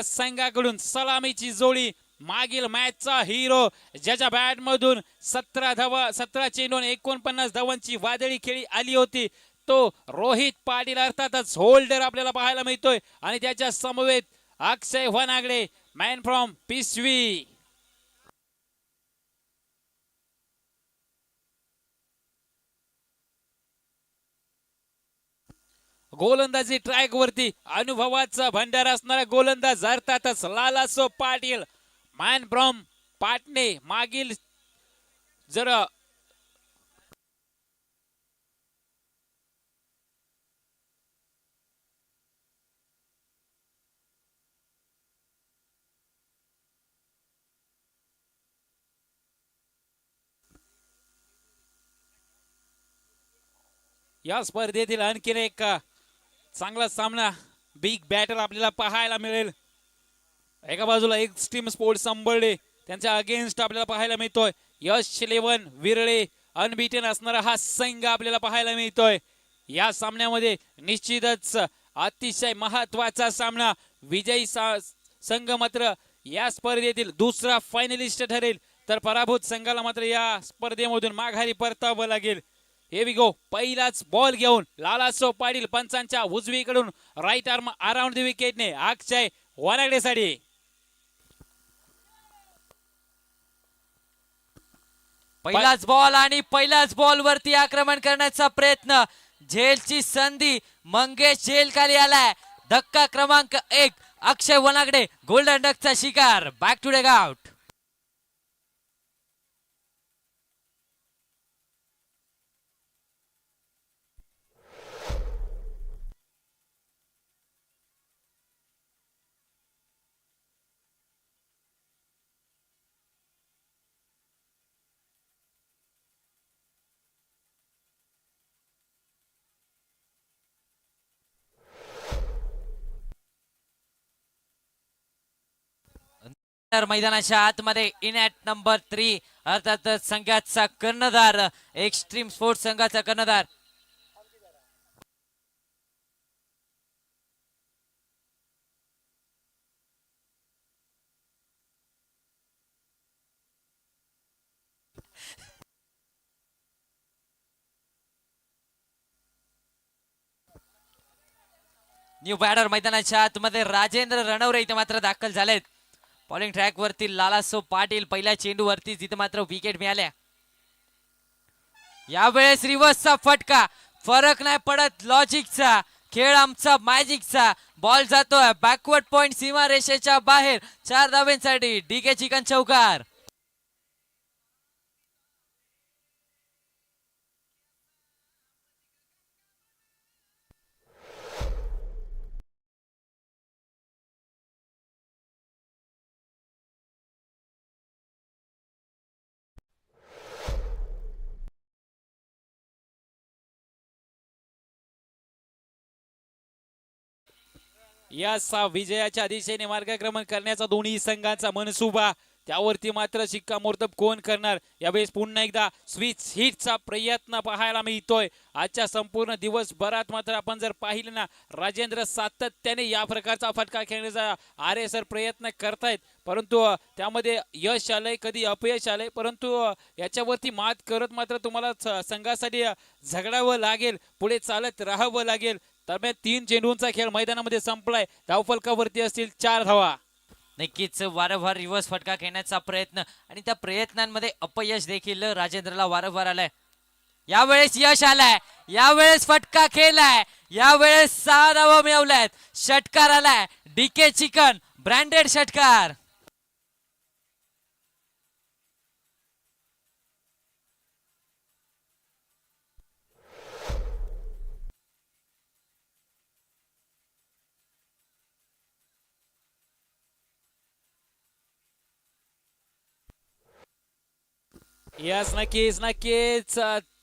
संघाकडून सलामीची जोडी मागील मॅचचा हिरो ज्याच्या बॅट मधून 17 चेंडून 49 धावांची वादळी खेळी आली होती तो रोहित पाटील अर्थातच होल्डर आपल्याला पाहायला मिळतोय आणि त्याच्या समवेत अक्षय वनागडे मॅन फ्रॉम पिशवी. गोलंदाजी ट्रॅक वरती अनुभवाचा भंडार असणारा गोलंदाज अर्थातच लालासो पाटील मॅन फ्रॉम पाटणे. मागील जर या स्पर्धेतील आणखीन एक चांगला सामना बिग बॅटल आपल्याला पाहायला मिळेल. एका बाजूला एक्स्ट्रीम स्पोर्ट्स अंबर्डे त्यांच्या अगेन्स्ट आपल्याला पाहायला मिळतोय. यश 11 विरळे अनबीटेन असणारा हा संघ आपल्याला पाहायला मिळतोय. या सामन्यामध्ये निश्चितच अतिशय महत्वाचा सामना. विजयी संघ मात्र या स्पर्धेतील दुसरा फायनलिस्ट ठरेल तर पराभूत संघाला मात्र या स्पर्धेमधून माघारी परतावं लागेल. हे वी गो. पहिलाच बॉल घेऊन लालासो पाटील पंचांच्या उजवीकडून राईट आर्म अराउंड द विकेटने अक्षय वनागडेसाठी. पहिलाच बॉल आणि पहिल्याच बॉल वरती आक्रमण करण्याचा प्रयत्न. झेलची संधी. मंगेश झेल खाली आलाय. धक्का क्रमांक 1 अक्षय वनागडे गोल्डन डकचा शिकार. Back to dugout. मैदानाच्या आतमध्ये इन ॲट नंबर 3 अर्थात संघाचा कर्णधार एक्स्ट्रीम स्पोर्ट्स संघाचा कर्णधार न्यू बॅटर मैदानाच्या आतमध्ये राजेंद्र रणवरे इथे मात्र दाखल झालेत. बॉलिंग ट्रॅक वरती लालासो पाटील पहिल्या चेंडूवरती तिथे मात्र विकेट मिळाल्या. यावेळेस रिव्हर्सचा फटका. फरक नाही पडत लॉजिकचा. खेळ आमचा मॅजिकचा. बॉल जातोय बॅकवर्ड पॉइंट सीमा रेषेच्या बाहेर. 4 धावांसाठी डीके चिकन चौकार. या विजयाच्या दिशेने मार्गक्रमण करण्याचा दोन्ही संघांचा मनसुबा त्यावरती मात्र शिक्कामोर्तब कोण करणार. यावेळेस पुन्हा एकदा स्विच हिटचा प्रयत्न पाहायला मिळतोय. आजच्या संपूर्ण दिवसभरात मात्र आपण जर पाहिलं ना राजेंद्र सातत्याने या प्रकारचा फटका खेळण्याचा आरेसर प्रयत्न करतायत परंतु त्यामध्ये यश आलंय कधी अपयश आलंय परंतु याच्यावरती मात करत मात्र तुम्हाला संघासाठी झगडावं लागेल. पुढे चालत राहावं लागेल. दरम्यान 3 चेंडूंचा खेळ मैदानामध्ये संपलाय. धावफलकावरती असतील 4 धावा. नक्कीच वारंवार रिव्हर्स फटका खेळण्याचा प्रयत्न आणि त्या प्रयत्नांमध्ये अपयश देखील राजेंद्रला वारंवार आलाय. यावेळेस यश आलाय. यावेळेस फटका खेळलाय. यावेळेस 6 धावा मिळवल्यात. षटकार आलाय. डीके चिकन ब्रँडेड षटकार. यस नक्कीच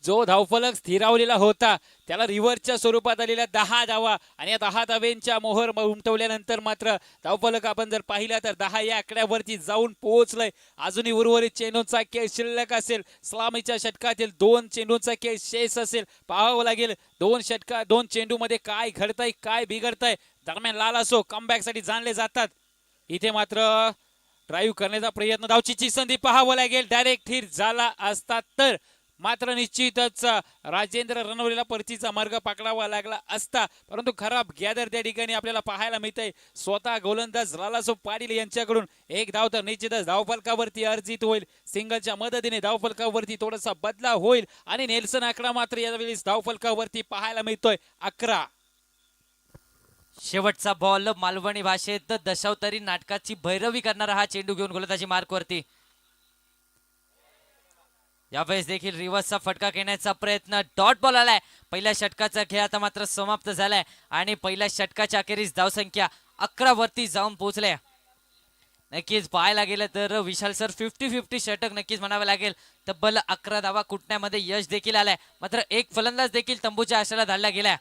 जो धावफलक स्थिरावलेला होता त्याला रिव्हर्सच्या स्वरूपात आलेल्या 10 धावा आणि या 10 धाव्यांच्या मोहर उमटवल्यानंतर मात्र धावफलक आपण जर पाहिला तर 10 या आकड्यावरती जाऊन पोहोचलंय. अजूनही उर्वरित चेंडूंचा खेळ शिल्लक असेल. सलामीच्या षटकातील 2 चेंडूंचा खेळ शेष असेल. पाहावं लागेल 2 चेंडूमध्ये काय घडतंय काय बिघडतंय. दरम्यान लालासो कमबॅक साठी जाणले जातात. इथे मात्र ड्राईव्ह करण्याचा प्रयत्न, धावचीची संधी पाहावं लागेल. डायरेक्ट हिट झाला असता तर मात्र निश्चितच राजेंद्र रणवरेला परतीचा मार्ग पकडावा लागला असता, परंतु खराब गॅदर त्या ठिकाणी आपल्याला पाहायला मिळतंय. स्वतः गोलंदाज लालासो पाटील यांच्याकडून एक धाव तर निश्चितच धावफलकावरती अर्जित होईल. सिंगलच्या मदतीने धावफलकावरती थोडासा बदलाव होईल आणि नेल्सन आकडा मात्र यावेळी धावफलकावरती पाहायला मिळतोय 11. शेवटचा बॉल मालवणी भाषेत दशावतारी नाटकाची भैरवी करणारा हा चेंडू घेऊन गोलंदाजी मार्कवरती. यावेळेस देखील रिव्हर्सचा फटका घेण्याचा प्रयत्न, डॉट बॉल आलाय. पहिल्या षटकाचा खेळ आता मात्र समाप्त झालाय आणि पहिल्या षटकाच्या अखेरीस धावसंख्या 11 वरती जाऊन पोहोचल्या. नक्कीच पाहायला गेलं तर विशाल सर 50-50 षटक नक्कीच म्हणावं लागेल. तब्बल 11 धावा कुटण्यामध्ये यश देखील आलाय. मात्र एक फलंदाज देखील तंबूच्या आशाला धाडला गेला.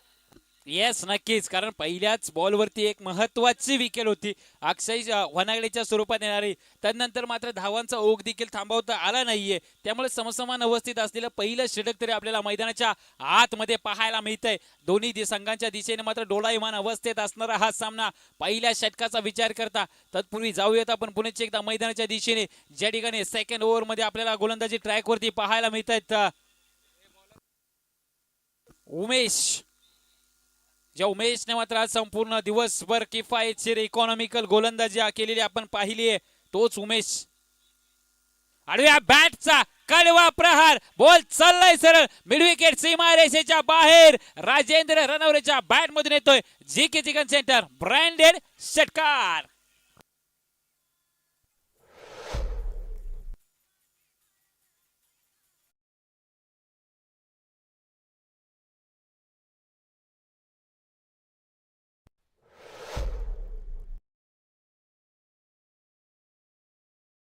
येस, नक्कीच, कारण पहिल्याच बॉलवरती एक महत्वाची विकेट होती अक्षय वनागडेच्या स्वरूपात येणारी. त्यानंतर मात्र धावांचा ओघ देखील थांबवता आला नाहीये. त्यामुळे समसमान अवस्थित असलेलं पहिलं षटक तरी आपल्याला मैदानाच्या आतमध्ये पाहायला मिळतंय. दोन्ही संघांच्या दिशेने मात्र डोलायमान अवस्थेत असणारा हा सामना पहिल्या षटकाचा विचार करता. तत्पूर्वी जाऊयात आपण पुन्हा एकदा मैदानाच्या दिशेने, ज्या ठिकाणी सेकंड ओव्हर मध्ये आपल्याला गोलंदाजी ट्रॅकवरती पाहायला मिळत आहेत. उमेशने मात्र आज संपूर्ण दिवसभर किफायतशीर इकॉनॉमिकल गोलंदाजी केलेली आपण पाहिली आहे. तोच उमेश, आडव्या बॅटचा कडवा प्रहार, बॉल चाललाय सरळ मिडविकेट सीमारेषेच्या बाहेर. राजेंद्र रणवरेच्या बॅट मधून येतोय जीके चिकन सेंटर ब्रँडेड षटकार.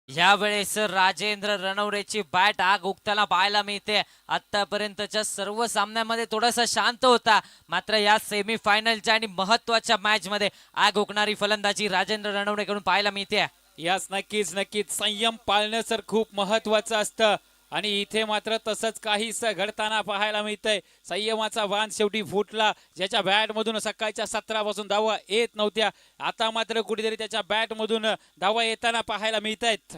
यावेळेस राजेंद्र रणवरेची बॅट आग उगताना पाहायला मिळते. आतापर्यंतच्या सर्व सामन्यामध्ये थोडासा शांत होता, मात्र या सेमी फायनलच्या आणि महत्वाच्या मॅच मध्ये आग उगणारी फलंदाजी राजेंद्र रणवरेकडून पाहायला मिळते. यास नक्कीच संयम पाळणं सर खूप महत्वाचं असतं आणि इथे मात्र तसंच काहीच घडताना पाहायला मिळतंय. संयमाचा वाण शेवटी फुटला. ज्याच्या बॅट मधून सकाळच्या 17 पासून धावा येत नव्हत्या, आता मात्र कुठेतरी त्याच्या बॅट मधून धावा येताना पाहायला मिळत आहेत.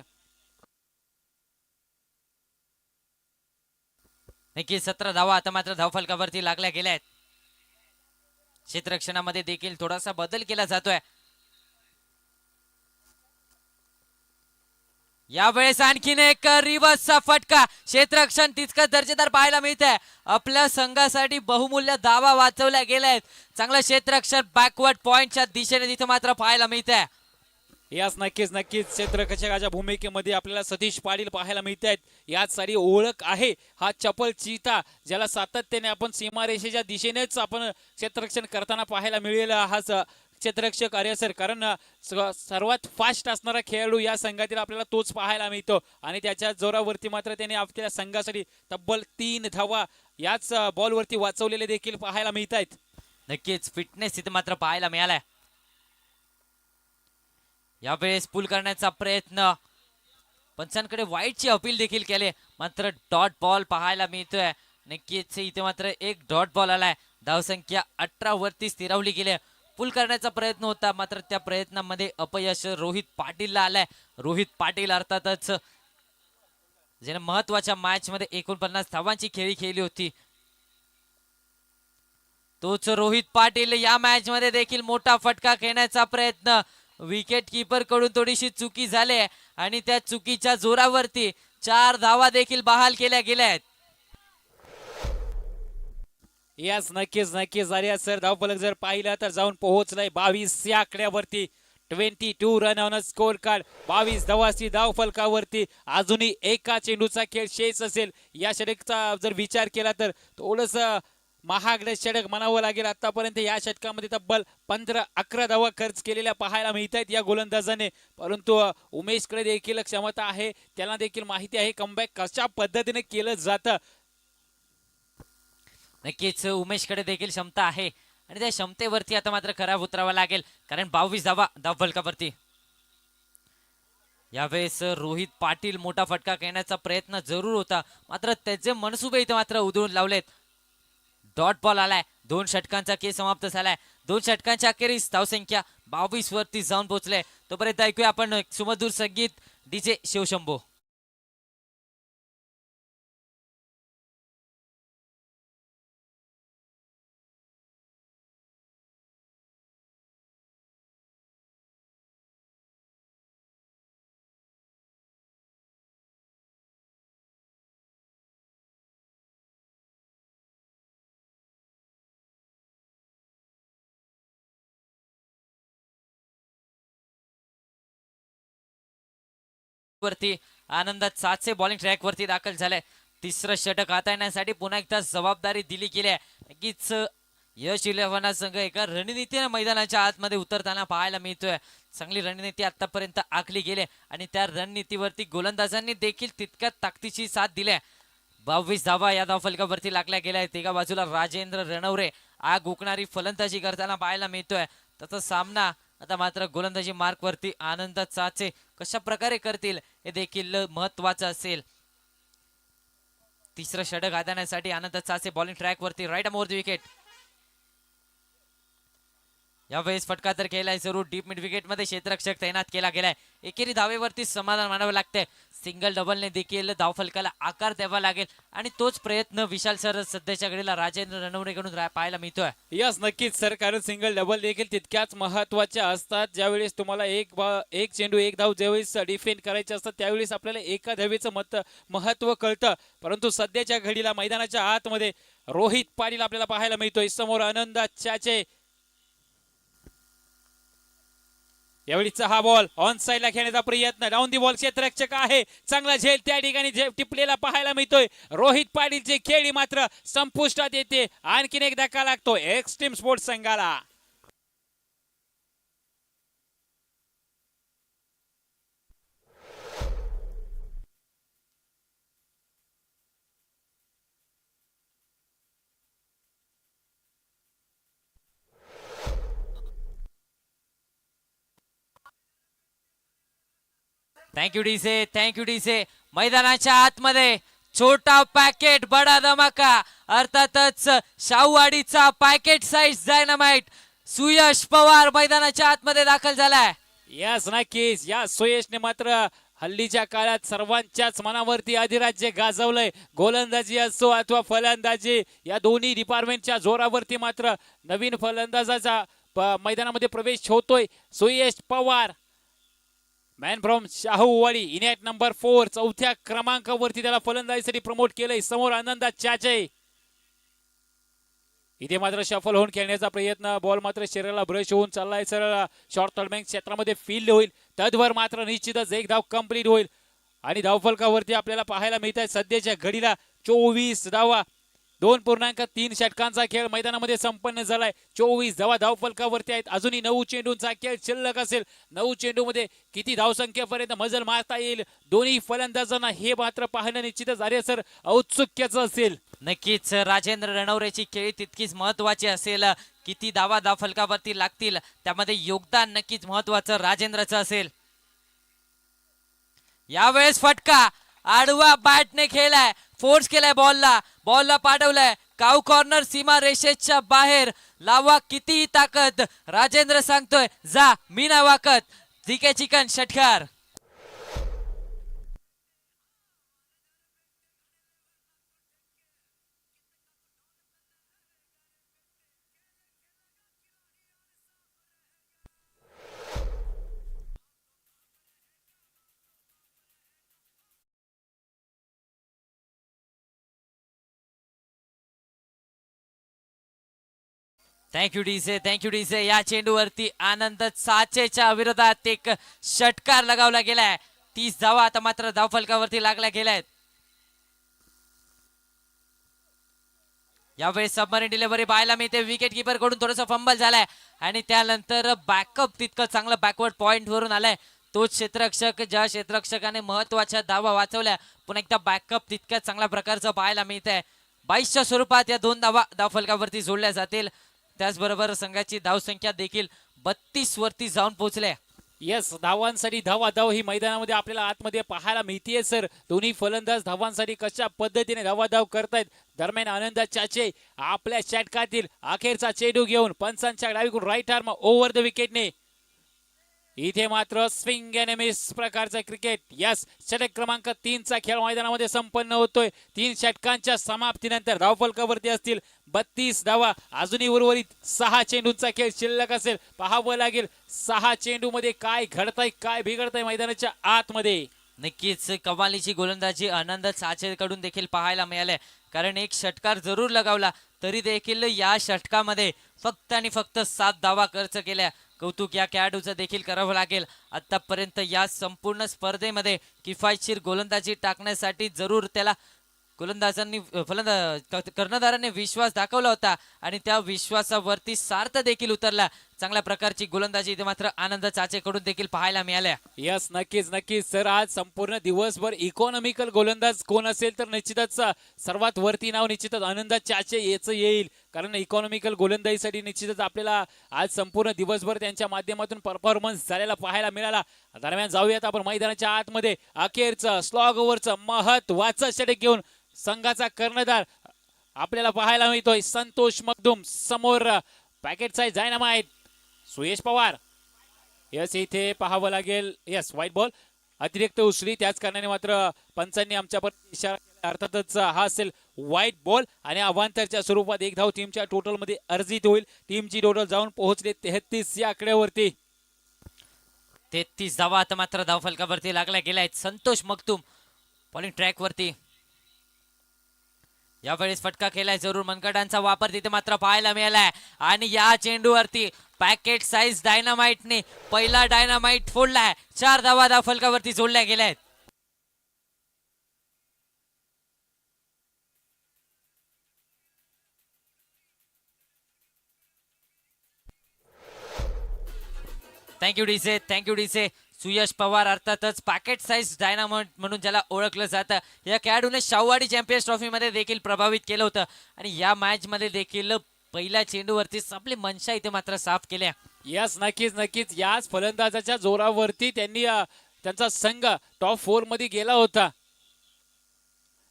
नक्कीच 17 धावा आता मात्र धावफलकावरती लागल्या गेल्या आहेत. क्षेत्ररक्षणामध्ये देखील थोडासा बदल केला जातोय. यावेळेस आणखीन एक रिव्हर्सचा फटका, क्षेत्ररक्षण तितकं दर्जेदार पाहायला मिळतंय. आपल्या संघासाठी बहुमूल्य धावा वाचवल्या गेल्या आहेत. चांगलं क्षेत्ररक्षण बॅकवर्ड पॉइंटच्या दिशेने तिथे मात्र पाहायला मिळतंय. यास नक्कीच क्षेत्ररक्षकाच्या भूमिकेमध्ये आपल्याला सतीश पाटील पाहायला मिळत आहेत. याच सारी ओळख आहे हा चपल चीता, ज्याला सातत्याने आपण सीमारेषेच्या दिशेनेच आपण क्षेत्ररक्षण करताना पाहायला मिळेल. हा क्षेत्ररक्षक आहे सर, कारण सर्वात फास्ट असणारा खेळाडू या संघातील आपल्याला तोच पाहायला मिळतो आणि त्याच्या जोरावरती मात्र त्याने आपल्या संघासाठी तब्बल 3 धावा याच बॉलवरती वाचवलेले देखील पाहायला मिळत आहेत. नक्कीच फिटनेस तिथे मात्र पाहायला मिळालाय. यावेळेस पुल करण्याचा प्रयत्न, पंचांकडे वाईटची अपील देखील केले, मात्र डॉट बॉल पाहायला मिळतोय. नक्कीच इथे मात्र एक डॉट बॉल आलाय. धावसंख्या 18 वरती स्थिरावली गेली. पुल करण्याचा प्रयत्न होता, मात्र त्या प्रयत्नामध्ये अपयश रोहित पाटीलला आलाय. रोहित पाटील अर्थातच ज्याने महत्वाच्या मॅच मध्ये 49 धावांची खेळी खेळली होती, तोच रोहित पाटील या मॅच मध्ये देखील मोठा फटका खेळण्याचा प्रयत्न. विकेट कीपर कडून थोडीशी चुकी झाली आणि त्या चुकीच्या जोरावरती 4 धावा देखील बहाल केल्या गेल्या आहेत. यास नक्कीच आर्या सर, धावफलक जर पाहिलं तर जाऊन पोहोचलाय 22 या आकड्यावरती. 22 रन ऑन स्कोर कार्ड, 22 धावांची धावफलकावरती. अजूनही एका चेंडूचा खेळ शेष असेल. या षटकाचा जर विचार केला तर थोडस महागड षटक म्हणावं लागेल. आतापर्यंत या षटकामध्ये तब्बल 15-11 धावा खर्च केलेल्या पाहायला मिळत आहेत या गोलंदाजाने, परंतु उमेशकडे देखील क्षमता आहे. त्याला देखील माहिती आहे कमबॅक कशा पद्धतीने केलं जातं. नक्कीच उमेशकडे देखील क्षमता आहे आणि त्या क्षमतेवरती आता मात्र खराब उतरावा लागेल, कारण 22 धावा धावफलकावरती. यावेळेस रोहित पाटील मोठा फटका खेळण्याचा प्रयत्न जरूर होता, मात्र त्याचे मनसुबे इथे मात्र उधळून लावलेत. डॉट बॉल आलाय. 2 षटकांचा खेळ समाप्त झालाय. 2 षटकांच्या अखेरीस धावसंख्या 22 वरती जाऊन पोहोचले. तोपर्यंत ऐकूया आपण सुमधुर संगीत डीजे शिवशंभो. वरती आनंदात 700 बॉलिंग ट्रॅक वरती दाखल झालाय. तिसरं षटक हाताळण्यासाठी पुन्हा एकदा जबाबदारी दिली गेली आहे. नक्कीच यश इलेव्हन संघ एका रणनीतीने मैदानाच्या आतमध्ये उतरताना पाहायला मिळतोय. चांगली रणनीती आतापर्यंत आखली गेली आणि त्या रणनीतीवरती गोलंदाजांनी देखील तितक्या ताकदीची साथ दिली. 22 धावा या धावफलकावरती लागल्या गेल्या आहेत. एका बाजूला राजेंद्र रणवरे आग उकणारी फलंदाजी करताना पाहायला मिळतोय. त्याचा सामना आता मात्र गोलंदाजी मार्क वरती आनंद चाचे कशा प्रकारे करतील हे देखील महत्वाचं असेल. तिसरं षटक हाताळण्यासाठी आनंद चाचे बॉलिंग ट्रॅक वरती राईट ओव्हर द विकेट. यावेळेस फटका तर केलाय जरूर. डीप मिड विकेट मध्ये क्षेत्ररक्षक तैनात केला गेलाय. एकेरी धावेवरती समाधान मानावं लागतंय. सिंगल डबलने देखील धावफलकाला आकार द्यावा लागेल आणि तोच प्रयत्न विशाल सर सध्याच्या घडीला राजेंद्र रणवरेकडून पाहायला मिळतोय. यस नक्कीच सर, कारण सिंगल डबल देखील तितक्याच महत्वाच्या असतात. ज्यावेळेस तुम्हाला एक चेंडू एक धाव ज्यावेळेस डिफेंड करायचे असतात त्यावेळेस आपल्याला एका धावेचं महत्व कळतं. परंतु सध्याच्या घडीला मैदानाच्या आतमध्ये रोहित पाटील आपल्याला पाहायला मिळतोय. समोर आनंद चाचे. यावेळीचा हा बॉल ऑन साइडला खेळण्याचा प्रयत्न. डाऊन दी बॉल क्षेत्ररक्षक आहे. चांगला झेल त्या ठिकाणी टिपलेला पाहायला मिळतोय. रोहित पाटीलची खेळी मात्र संपुष्टात येते. आणखीन एक धक्का लागतो एक्स्ट्रीम स्पोर्ट्स संघाला. थँक्यू डीसे. मैदानाच्या आतमध्ये छोटा पॅकेट बडा धमाका. अर्थातच शाहूवाडीचा packet size dynamite Suyash Pawar मैदानाच्या आतमध्ये दाखल झालाय. यस नक्कीच. या सुयशने मात्र हल्लीच्या काळात सर्वांच्याच मनावरती अधिराज्य गाजवलंय. गोलंदाजी असो अथवा फलंदाजी या दोन्ही डिपार्टमेंटच्या जोरावरती मात्र नवीन फलंदाजाचा मैदानामध्ये प्रवेश होतोय. Suyash Pawar man from Shahuwadi in at number 4 चौथ्या क्रमांकावरती त्याला फलंदाजीसाठी प्रमोट केलंय. समोर आनंद चाचे. इथे मात्र शफल होऊन खेळण्याचा प्रयत्न. बॉल मात्र शरीराला ब्रश होऊन चाललाय. सरळ शॉर्ट थर्ड क्षेत्रामध्ये फील्ड होईल. तदवर मात्र निश्चितच एक धाव कंप्लीट होईल आणि धावफलकावरती आपल्याला पाहायला मिळत आहे सध्याच्या घडीला 24 धावा. 2.3 षटकांचा खेळ मैदानामध्ये संपन्न झालाय. 24 धावा धावफलकावरती आहेत. अजूनही 9 चेंडूंचा खेळ शिल्लक असेल. 9 चेंडूमध्ये किती धावसंख्येपर्यंत मजल मारता येईल दोन्ही फलंदाजांना हे मात्र पाहणं निश्चितच सर औत्सुक्याचं असेल. नक्कीच राजेंद्र रणवरेची खेळी तितकीच महत्वाची असेल. किती धावा धावफलकावरती लागतील त्यामध्ये योगदान नक्कीच महत्वाचं राजेंद्रचं असेल. यावेळेस फटका आडवा बॅटने खेळलाय. फोर्स केलाय बॉलला पाठवलाय. काऊ कॉर्नर सीमा रेषेच्या बाहेर. लावा किती ताकद. राजेंद्र सांगतोय जा मी ना वाकत. जीके चिकन षटकार. Thank you DJ. या चेंडूवरती आनंद साचेच्या विरोधात एक षटकार लगावला गेलाय. 30 धावा आता मात्र धावफलकावरती लागल्या गेल्यात. यावेळी सबमरीन डिलिव्हरी पाहायला मिळते. विकेट किपर कडून थोडासा फंबल झालाय आणि त्यानंतर बॅकअप तितकं चांगलं बॅकवर्ड पॉइंट वरून आलाय. तोच क्षेत्ररक्षक ज्या क्षेत्ररक्षकाने महत्वाच्या धावा वाचवल्या पुन्हा एकदा बॅकअप तितक्या चांगल्या प्रकारचं पाहायला मिळतंय. 22च्या स्वरूपात या 2 धावा धावफलकावरती जोडल्या जातील. त्याचबरोबर संघाची धावसंख्या देखील 32 वरती जाऊन पोहोचल्या. येस, धावांसाठी धावाधाव ही मैदानामध्ये आपल्याला आतमध्ये पाहायला मिळतीये सर. दोन्ही फलंदाज धावांसाठी कशा पद्धतीने धावाधाव करतायत. दरम्यान आनंद चाचे आपल्या षटकातील अखेरचा चेंडू घेऊन पंचांच्या डावीकडून राईट आर्म ओव्हर द विकेटने. इथे मात्र स्विंग अँड मिस प्रकारचं क्रिकेट. यस, षटक क्रमांक 3चा खेळ मैदानामध्ये संपन्न होतोय. 3 षटकांच्या समाप्तीनंतर धावफलकावरती असतील 32 धावा. अजूनही उर्वरित 6 चेंडूंचा खेळ शिल्लक असेल. पाहावं लागेल 6 चेंडूमध्ये काय घडतंय, काय बिघडतंय मैदानाच्या आतमध्ये. नक्कीच कमालीची गोलंदाजी आनंद चाचेकडून देखील पाहायला मिळाले. कारण एक षटकार जरूर लगावला तरी देखील या षटकामध्ये फक्त आणि फक्त 7 धावा खर्च केल्या. कौतुक या खेळाडूचं देखील करावं लागेल. आतापर्यंत या संपूर्ण स्पर्धेमध्ये किफायतशीर गोलंदाजी टाकण्यासाठी जरूर त्याला गोलंदाजांनी कर्णधारांनी विश्वास दाखवला होता आणि त्या विश्वासावरती सार्थ देखील उतरला. चांगल्या प्रकारची गोलंदाजी इथे मात्र आनंद चाचेकडून देखील पाहायला मिळाल्या. यस, नक्कीच नक्कीच सर. आज संपूर्ण दिवसभर इकॉनॉमिकल गोलंदाज कोण असेल तर निश्चितच सर्वात वरती नाव निश्चितच आनंद चाचे याचं येईल. कारण इकॉनॉमिकल गोलंदाजीसाठी निश्चितच आपल्याला आज संपूर्ण दिवसभर त्यांच्या माध्यमातून परफॉर्मन्स झालेला पाहायला मिळाला. दरम्यान जाऊयात आपण मैदानाच्या आतमध्ये. अखेरचं स्लॉग ओव्हरचं महत्वाचं षटक घेऊन संघाचा कर्णधार आपल्याला पाहायला मिळतोय संतोष मगदुम. समोर packet size dynamite Suyash Pawar. Yes, इथे पाहावं लागेल. यस, व्हाईट बॉल अतिरिक्त उसळी. त्याच कारणाने मात्र पंचांनी आमच्यापर्यंत इशारा केला. अर्थातच हा असेल व्हाईट बॉल आणि अवांतरच्या स्वरूपात 1 धाव टीमच्या टोटल मध्ये अर्जित होईल. टीमची टोटल जाऊन पोहोचले 33 या आकड्यावरती. 33 धावा आता मात्र धावफलकावरती लागल्या गेल्या आहेत. संतोष मगदुम बॉलिंग ट्रॅक वरती. यावेळेस फटका केलाय जरूर. मनगटांचा वापर तिथे मात्र पाहायला मिळालाय आणि या चेंडूवरती पॅकेट साईज डायनामाइटने पहिला डायनामाइट फोडलाय. 4 धावा धावफलकावरती जोडल्या गेल्या आहेत. थँक्यू डीसे, थँक्यू डीसे. सुयश पवार अर्थातच पॅकेट साईज डायनामाइट म्हणून ज्याला ओळखलं जातं. या खेळाडूने शाहूवाडी चॅम्पियन्स ट्रॉफीमध्ये देखील प्रभावित केलं होतं आणि या मॅच मध्ये देखील पहिल्या चेंडूवरती आपली मनशा इथे मात्र साफ केल्या. यस, नक्कीच नक्कीच. याच फलंदाजाच्या जोरावरती त्यांनी त्यांचा संघ टॉप 4 मध्ये गेला होता.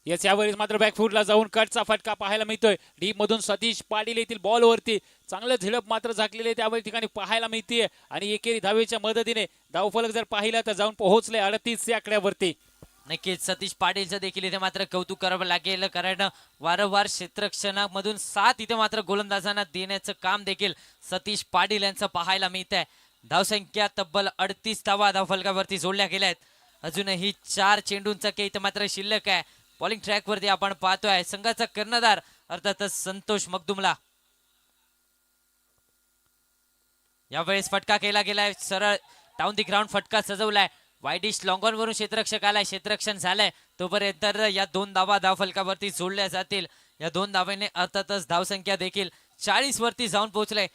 यस, यावेळेस मात्र बॅकफूटला जाऊन कटचा फटका पाहायला मिळतोय. डीप मधून सतीश पाटील येथील बॉलवरती चांगलं झिडप मात्र झाकलेले त्यावेळी ठिकाणी पाहायला मिळतीये आणि एकेरी धावेच्या मदतीने धावफलक जर पाहिला तर जाऊन पोहोचले 38 या आकड्यावरती. नक्कीच सतीश पाटीलचं देखील इथे मात्र कौतुक करावं लागेल. कारण वारंवार क्षेत्ररक्षणामधून साथ इथे मात्र गोलंदाजांना देण्याचं काम देखील सतीश पाटील यांचं पाहायला मिळत आहे. धावसंख्या तब्बल 38 धावा धावफलकावरती जोडल्या गेल्या आहेत. अजूनही 4 चेंडूंचा खेळ इथे मात्र शिल्लक आहे. बॉलिंग ट्रॅक वरती आपण पाहतोय संघाचा कर्णधार अर्थातच संतोष मगदुमला. यावेळेस फटका केला गेलाय. सरळ डाऊन दी ग्राउंड फटका सजवलाय. वाईडिश लॉंगॉन वरून क्षेत्ररक्षक आलाय. क्षेत्ररक्षण झालंय तोपर्यंत या 2 धावा धावफलकावरती जोडल्या जातील. या 2 धावांनी अर्थातच धावसंख्या देखील 40 वरती जाऊन पोहोचले.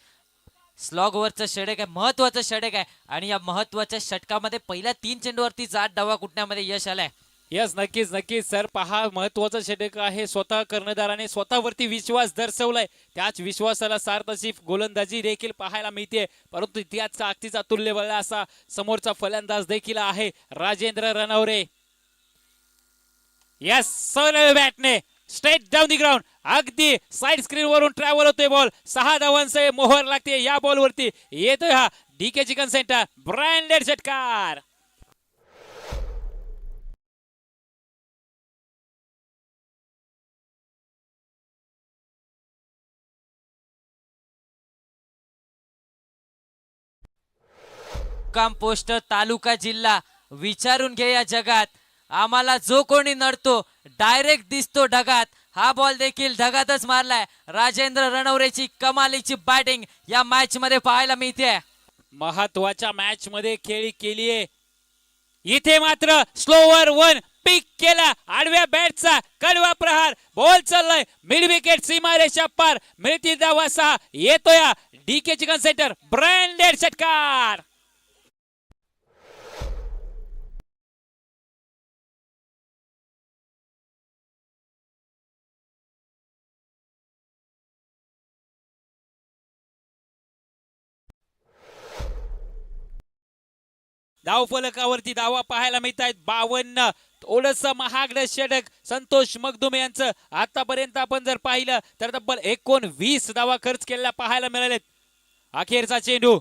स्लॉग ओव्हरचं षटक आहे, महत्वाचं षटक आहे आणि या महत्वाच्या षटकामध्ये पहिल्या 3 चेंडूवरती 8 धावा कुटण्यामध्ये यश आलंय. यस, नक्कीच नक्कीच सर. पहा, महत्वाचं षटक आहे. स्वतः कर्णधाराने स्वतःवरती विश्वास दर्शवलाय. त्याच विश्वासाला सार्थ अशी गोलंदाजी देखील पाहायला मिळते. परंतु त्याच अगदीचा तुल्यबळ असा समोरचा फलंदाज देखील आहे राजेंद्र रणवरे. यस, सोनेरी बॅटने स्ट्रेट डाऊन दी ग्राउंड अगदी साइड स्क्रीन वरून ट्रॅव्हल होतोय बॉल. 6 धावांचे मोहर लागते या बॉलवरती. येतोय हा डीके चिकन सेंटर ब्रँडेड षटकार. मुक्काम पोस्ट तालुका जिल्हा. विचारून घे या जगात आम्हाला जो कोणी नडतो डायरेक्ट दिसतो ढगात. हा बॉल देखील ढगातच मारलाय. राजेंद्र रणवरेची कमालीची बॅटिंग या मॅच मध्ये पाहायला मिळते. महत्वाच्या मॅच मध्ये खेळी केलीये. इथे मात्र स्लोवर 1 पिक केला. आडव्या बॅटचा कडवा प्रहार. बॉल चाललाय मिड विकेट सीमारेषा पार. मिळतील धावा 6. येतोय डीके चिकन सेंटर ब्रँडेड षटकार. धावफलकावरती धावा पाहायला मिळत आहेत 52. थोडस महागड षटक संतोष मगदुम यांचं आतापर्यंत आपण जर पाहिलं तर तब्बल 19 धावा खर्च केलेल्या पाहायला मिळालेत. अखेरचा चेंडू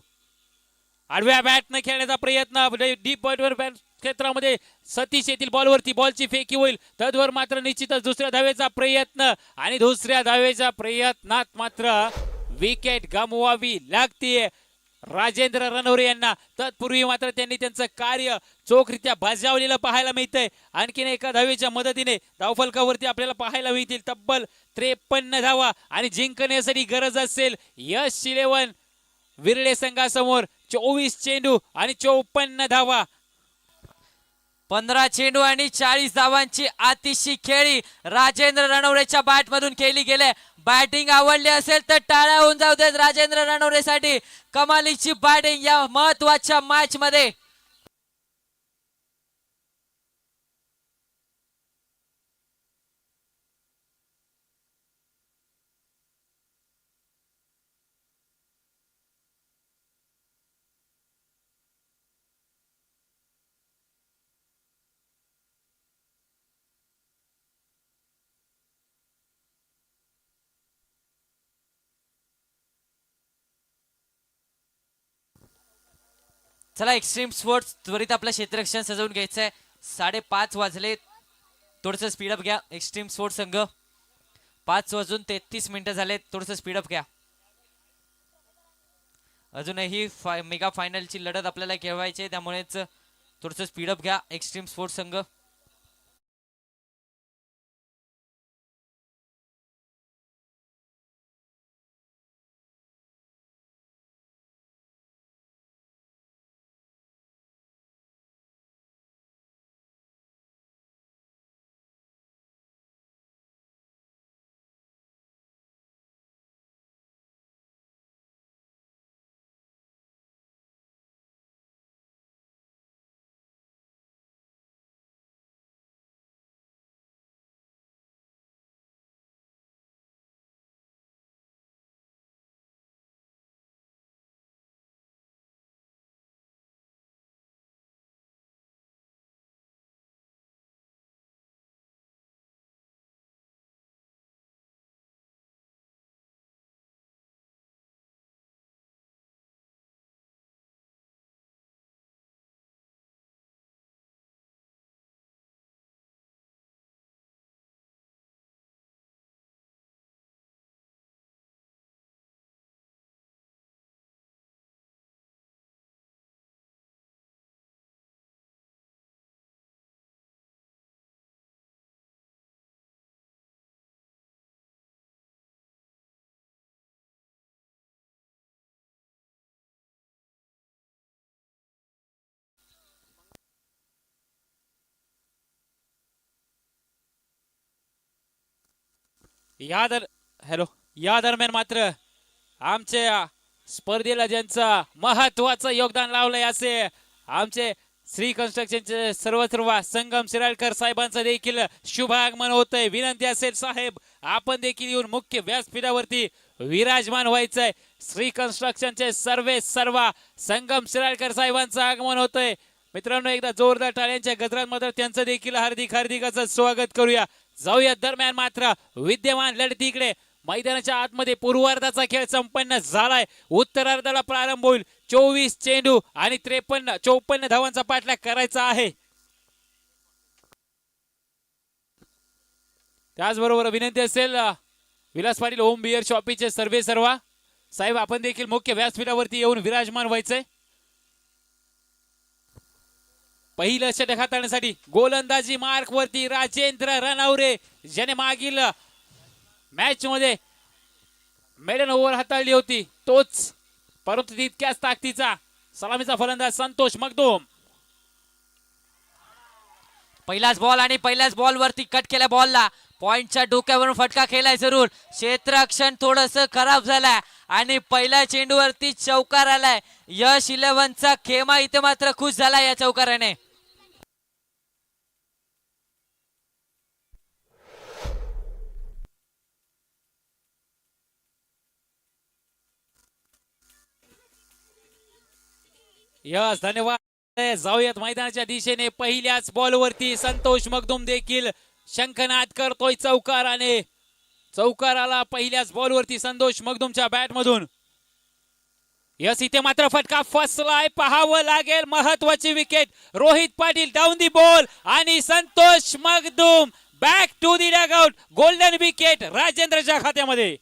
आडव्या बॅटने खेळण्याचा प्रयत्न डीप पॉइंटवर क्षेत्रामध्ये सतीश येथील बॉलवरती बॉलची फेकी होईल तद्वर मात्र निश्चितच दुसऱ्या धावेचा प्रयत्न आणि दुसऱ्या धावेच्या प्रयत्नात मात्र विकेट गमवावी लागते राजेंद्र रणवरे यांना. तत्पूर्वी मात्र त्यांनी त्यांचं कार्य चोखरित्या बजावलेलं पाहायला मिळतंय. आणखीन एका धावेच्या मदतीने धावफलकावरती आपल्याला पाहायला मिळतील तब्बल 53 धावा आणि जिंकण्यासाठी गरज असेल यश 11 विरळे संघासमोर 24 चेंडू आणि 54 धावा. 15 चेंडू आणि 40 धावांची अतिशय खेळी राजेंद्र रणवरेच्या बॅट मधून केली गेले. बॅटिंग आवडली असेल तर टाळ्या होऊन जाऊ देत राजेंद्र रणवरेसाठी. कमालीची बॅटिंग या महत्वाच्या मॅच मध्ये. चला एक्स्ट्रीम स्पोर्ट्स त्वरित आपलं क्षेत्ररक्षण सजवून घ्यायचंय. 5:30 वाजले. थोडस स्पीडअप घ्या एक्स्ट्रीम स्पोर्ट्स संघ. 5:33 झाले. थोडस स्पीडअप घ्या. अजूनही मेगा फायनलची लढत आपल्याला खेळवायची आहे त्यामुळेच थोडस स्पीडअप घ्या एक्स्ट्रीम स्पोर्ट्स संघ. या दरम्यान मात्र आमच्या स्पर्धेला ज्यांचं महत्वाचं योगदान लावलंय असे आमचे श्री कन्स्ट्रक्शनचे सर्व संगम शिराळकर साहेबांचं देखील शुभ आगमन होतंय. विनंती असेल साहेब आपण देखील येऊन मुख्य व्यासपीठावरती विराजमान व्हायचंय. श्री कन्स्ट्रक्शनचे सर्व संगम शिराळकर साहेबांचं आगमन होतंय. मित्रांनो एकदा जोरदार टाळ्यांच्या गजरांमध्ये त्यांचं देखील हार्दिक असं स्वागत करूया. जाऊया दरम्यान मात्र विद्यमान लढतीकडे. मैदानाच्या आतमध्ये पूर्वार्धाचा खेळ संपन्न झालाय. उत्तरार्धाला प्रारंभ होईल. 24 चेंडू आणि 54 धावांचा पाठलाग करायचा आहे. त्याचबरोबर विनंती असेल विलास पाटील होम बियर शॉपीचे सर्व साहेब आपण देखील मुख्य व्यासपीठावरती येऊन विराजमान व्हायचंय. पहिलं षटक हाताळण्यासाठी गोलंदाजी मार्क वरती राजेंद्र रणवरे ज्याने मागील मॅच मध्ये मेडन ओव्हर हाताळली होती तोच परंतु तितक्याच ताकदीचा सलामीचा फलंदाज संतोष मगदुम. पहिलाच बॉल आणि पहिल्याच बॉल वरती कट केल्या बॉलला पॉइंटच्या डोक्यावरून फटका खेळलाय जरूर. क्षेत्ररक्षण थोडस खराब झालाय आणि पहिल्या चेंडूवरती चौकार आलाय. यश 11चा खेमा इथे मात्र खुश झाला या चौकाराने. यस धन्यवाद. जाऊयात मैदानाच्या दिशेने. पहिल्याच बॉलवरती संतोष मगदुम देखील शंखनाद करतोय चौकाराने. चौकाराला पहिल्याच बॉलवरती संतोष मगदुमच्या बॅट मधून. यस, इथे मात्र फटका फसलाय, पाहावं लागेल. महत्वाची wicket. Rohit Patil down the ball आणि Santosh Magdum back to the dugout. Golden wicket राजेंद्रच्या खात्यामध्ये.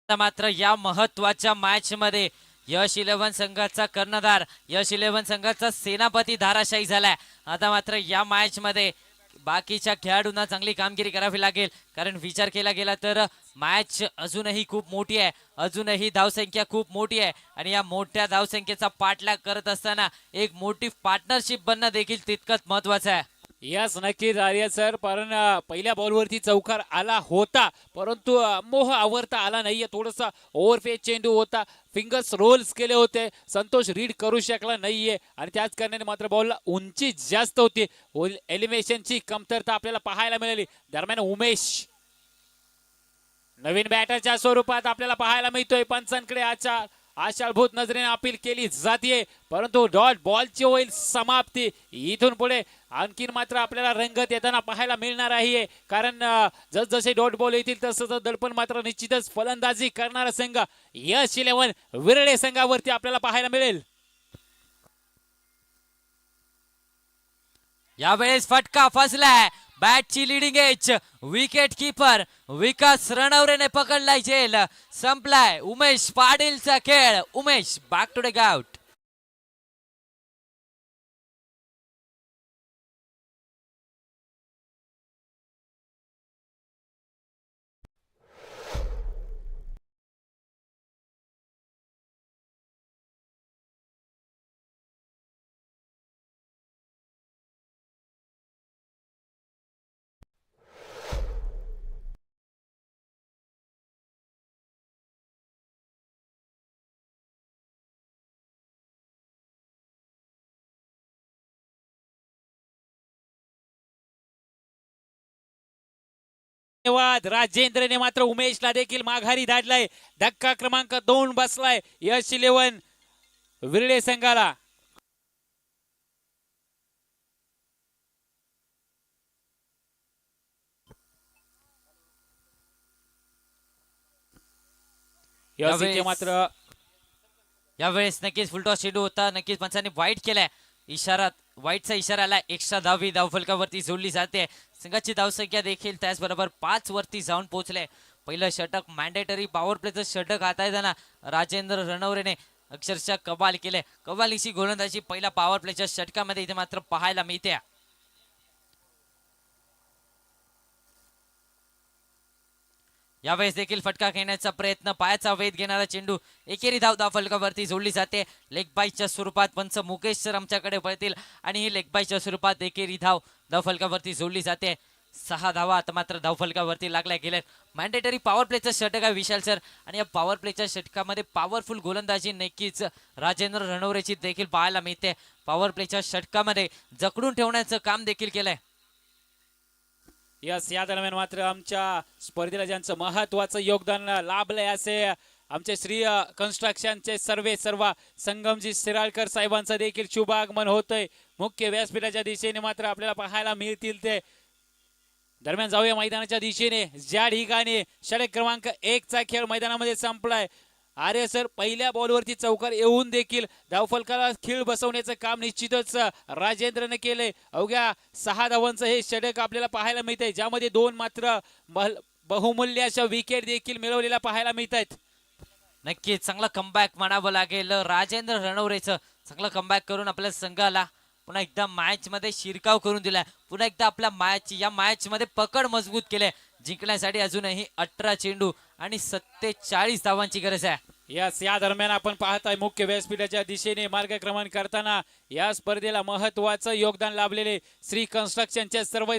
मात्र या महत्वाच्या मॅच मध्ये यश 11 संघाचा कर्णधार, यश 11 संघाचा सेनापती धाराशायी झालाय. आता मात्र या मॅच मध्ये बाकीच्या खेळाडूंना चांगली कामगिरी करावी लागेल, कारण विचार केला गेला तर मॅच अजूनही खूप मोठी आहे, अजूनही धावसंख्या खूप मोठी आहे आणि या मोठ्या धावसंख्येचा पाठलाग करत असताना एक मोठी पार्टनरशिप बनणं देखील तितकंच महत्वाचं आहे. यस, नक्कीच आर्य सर. कारण पहिल्या बॉलवरती चौकार आला होता, परंतु मोह आवरता आला नाहीये. थोडासा ओव्हरफेस चेंडू होता, फिंगर्स रोल्स केले होते, संतोष रीड करू शकला नाहीये आणि त्याच कारणाने मात्र बॉलला उंची जास्त होती. एलिव्हेशनची कमतरता आपल्याला पाहायला मिळाली. दरम्यान उमेश नवीन बॅटरच्या स्वरूपात आपल्याला पाहायला मिळतोय. पंचांकडे आशाभूत नजरेने अपील केली जाते, परंतु डॉट बॉलची होईल समाप्ती. इथून पुढे आणखीन मात्र आपल्याला रंगत येताना पाहायला मिळणार आहे, कारण जसजसे डॉट बॉल येतील तसं दडपण मात्र निश्चितच फलंदाजी करणारा संघ यश 11 विरळे संघावरती आपल्याला पाहायला मिळेल. यावेळेस फटका फसलाय. बॅटची leading edge. Wicket keeper Vikas रणवरेने पकडलाय झेल. संपलाय उमेश पाटीलचा खेळ. Umesh back to dugout. धन्यवाद. राजेंद्रने मात्र उमेशला देखील माघारी धाडलाय. धक्का क्रमांक 2 बसलाय यश 11 विरळे संघाला. मात्र यावेळेस नक्कीच फुलटॉस चेंडू होता. नक्कीच पंचांनी वाईट केलाय. इशारा, वाईटचा इशारा आला. एक्स्ट्रा धावी धावफलकावरती जोडली जाते. संघाची धावसंख्या देखील त्याचबरोबर 5 वरती जाऊन पोहोचले. पहिलं षटक मॅन्डेटरी पॉवर प्लेचं षटक हाताळताना राजेंद्र रणवरेने अक्षरशः कमाल केले. कमालीची गोलंदाजी पहिल्या पॉवर प्लेच्या षटकामध्ये इथे मात्र पाहायला मिळते. यावेळेस देखील फटका खेळण्याचा प्रयत्न. पायाचा वेध घेणारा चेंडू एकेरी धाव फलकावरती जोडली जाते. लेग बाईच्या स्वरूपात पंच मुकेश सर आमच्याकडे पळतील आणि ही लेग बाईच्या स्वरूपात एकेरी धाव फलकावरती जोडली जाते. 6 धावा आता मात्र धावफलकावरती लागल्या गेल्यात. मॅन्डेटरी पॉवर प्लेचं षटक आहे विशाल सर, आणि या पॉवर प्लेच्या षटकामध्ये पॉवरफुल गोलंदाजी नक्कीच राजेंद्र रणवरेची देखील पाहायला मिळते. पॉवर प्लेच्या षटकामध्ये जकडून ठेवण्याचं काम देखील केलंय. यस, या दरम्यान मात्र आमच्या स्पर्धेला ज्यांचं महत्वाचं योगदान लाभलंय असे आमचे श्री कन्स्ट्रक्शनचे सर्व संगमजी शिराळकर साहेबांचं देखील शुभ आगमन होतंय. मुख्य व्यासपीठाच्या दिशेने मात्र आपल्याला पाहायला मिळतील ते. दरम्यान जाऊया मैदानाच्या दिशेने, ज्या ठिकाणी षटक क्रमांक 1 चा खेळ मैदानामध्ये संपलाय. आर्य सर, पहिल्या बॉलवरती चौकार येऊन देखील धावफलकाला खीळ बसवण्याचं काम निश्चितच राजेंद्रने केलंय. अवघ्या 6 धावांचं हे षटक आपल्याला पाहायला मिळतंय, ज्यामध्ये 2 मात्र बहुमूल्य अशा विकेट देखील मिळवलेल्या पाहायला मिळत आहेत. नक्कीच चांगला कमबॅक म्हणावं लागेल राजेंद्र रणवरेचं. चांगला कमबॅक करून आपल्या संघाला पुन्हा एकदा मॅच मध्ये शिरकाव करून दिलाय. पुन्हा एकदा आपल्या या मॅच मध्ये पकड मजबूत केले. जिंकण्यासाठी अजूनही 18 चेंडू आणि 47 धावांची गरज आहे. यस, या दरम्यान आपण पाहताय मुख्य व्यासपीठाच्या दिशेने मार्गक्रमण करताना या स्पर्धेला महत्वाचं योगदान लाभलेले श्री कन्स्ट्रक्शनचे सर्व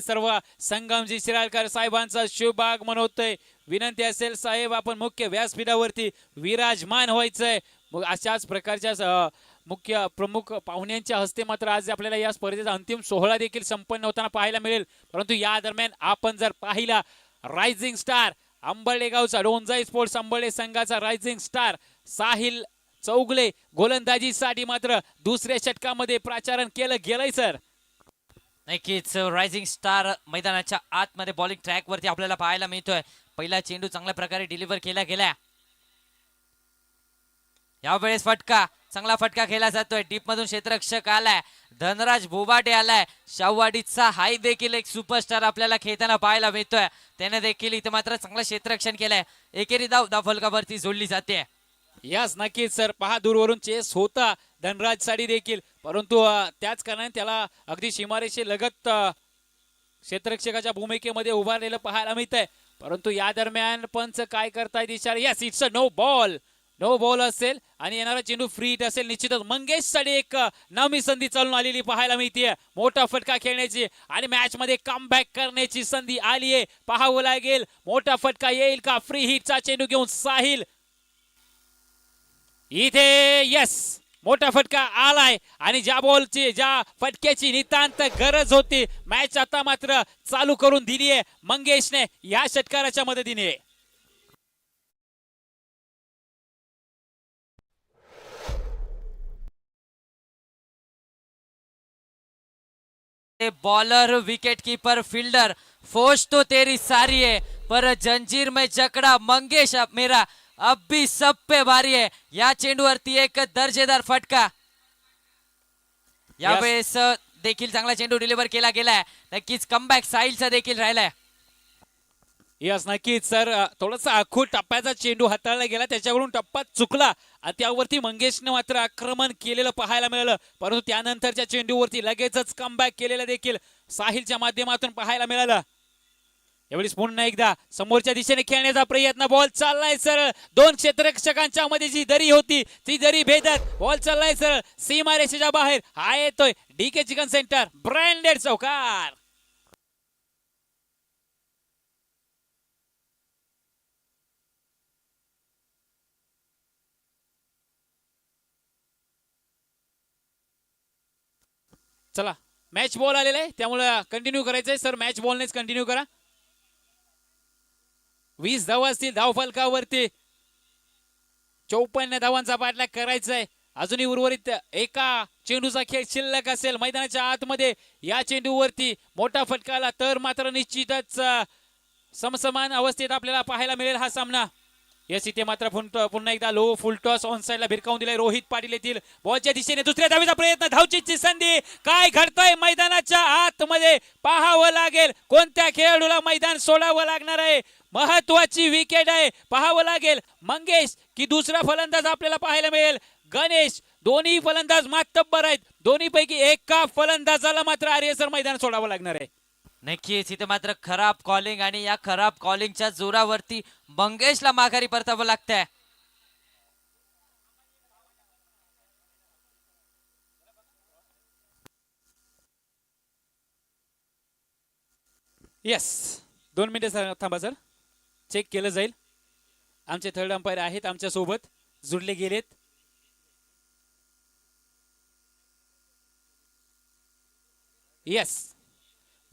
संगमजी शिराळकर साहेबांचा शुभाग मनवतोय. विनंती असेल साहेब, आपण मुख्य व्यासपीठावरती विराजमान व्हायचंय. मग अशाच प्रकारच्या मुख्य प्रमुख पाहुण्यांच्या हस्ते मात्र आज आपल्याला या स्पर्धेचा अंतिम सोहळा देखील संपन्न होताना पाहायला मिळेल. परंतु या दरम्यान आपण जर पाहिला रायझिंग स्टार अंबर्डे गावचा डोंजाई स्पोर्ट्स अंबर्डे संघाचा रायझिंग स्टार साहिल चौगले गोलंदाजीसाठी मात्र दुसऱ्या षटकामध्ये प्राचारण केलं गेलंय सर. नक्कीच रायझिंग स्टार मैदानाच्या आतमध्ये बॉलिंग ट्रॅक वरती आपल्याला पाहायला मिळतोय. पहिला चेंडू चांगल्या प्रकारे डिलिव्हर केला गेला. यावेळेस चांगला फटका खेळला जातोय. डीप मधून क्षेत्ररक्षक आलाय, धनराज बोबाटे आलाय. शाहवाडीचा हाय देखील एक सुपरस्टार आपल्याला खेळताना पाहायला मिळतोय. त्याने देखील इथे मात्र चांगलं क्षेत्ररक्षण केलंय. एकेरी धाव फलकावरती जोडली जाते. यस, नक्कीच सर. पहा, दूरवरून चेस होता धनराज साठी देखील, परंतु त्याच कारणाने त्याला अगदी सीमारेषे लगत क्षेत्ररक्षकाच्या भूमिकेमध्ये उभारलेलं पाहायला मिळतंय. परंतु या दरम्यान पंच काय करतायत इशारा. Yes, it's a no ball असेल आणि येणारा चेंडू फ्री हिट असेल. निश्चितच मंगेश साठी एक नवी संधी चालून आलेली पाहायला मिळते. मोठा फटका खेळण्याची आणि मॅच मध्ये कमबॅक करण्याची संधी आली आहे. पाहावं लागेल मोठा फटका येईल का. फ्री हिटचा चेंडू घेऊन साहिल इथे. यस, मोठा फटका आलाय आणि ज्या फटक्याची नितांत गरज होती मॅच आता मात्र चालू करून दिली आहे मंगेशने या षटकाराच्या मदतीने. बॉलर, विकेट कीपर, फील्डर, फौज तो तेरी सारी है, पर जंजीर में जकड़ा मंगेश मेरा अब भी सब पे भारी है. या चेंडूवरती एक दर्जेदार फटका. यावेळेस देखील चांगला चेंडू डिलिव्हर केला गेलाय. नक्कीच कमबॅक साहिलचा देखील राहिलाय. यस, नक्कीच सर. थोडासा आखूड टप्प्याचा चेंडू हाताळला गेला, त्याच्याकडून टप्पा चुकला आणि त्यावरती मंगेशने मात्र आक्रमण केलेलं पाहायला मिळालं. परंतु त्यानंतरच्या चेंडूवरती लगेचच कमबॅक केलेलं देखील साहिलच्या माध्यमातून पाहायला मिळालं. यावेळी पुन्हा एकदा समोरच्या दिशेने खेळण्याचा प्रयत्न. बॉल चाललाय सर. दोन क्षेत्ररक्षकांच्या मध्ये जी दरी होती ती दरी भेदत बॉल चाललाय सर सीमारेषेच्या बाहेर. हा येतोय डीके चिकन सेंटर ब्रँडेड चौकार. चला, मॅच बॉल आलेला आहे त्यामुळे कंटिन्यू करायचंय सर. मॅच बॉलनेच कंटिन्यू करा. 20 धावा असतील धाव फलकावरती. 54 धावांचा पाठलाग करायचा आहे. अजूनही उर्वरित एका चेंडूचा खेळ शिल्लक असेल मैदानाच्या आतमध्ये. या चेंडूवरती मोठा फटका आला तर मात्र निश्चितच समसमान अवस्थेत आपल्याला पाहायला मिळेल हा सामना. यस, इथे मात्र पुन्हा एकदा लो फुल टॉस ऑन साइडला भिरकावून दिलाय. रोहित पाटील येथील बॉलच्या दिशेने दुसऱ्या धावेचा प्रयत्न. धावचीची संधी. काय घडतंय मैदानाच्या आतमध्ये पाहावं लागेल. कोणत्या खेळाडूला मैदान सोडावं लागणार आहे. महत्वाची विकेट आहे. पाहावं लागेल मंगेश की दुसरा फलंदाज आपल्याला पाहायला मिळेल गणेश. दोन्ही फलंदाज मातब्बर आहेत. दोन्ही पैकी एका फलंदाजाला मात्र आर्यसर मैदान सोडावं लागणार आहे. नक्कीच इथे मात्र खराब कॉलिंग आणि या खराब कॉलिंगच्या जोरावरती मंगेशला माघारी परतावं लागतंय. यस, 2 मिनिटे थांबा सर. चेक केलं जाईल. आमचे थर्ड अंपायर आहेत आमच्या सोबत जुडले गेलेत. यस,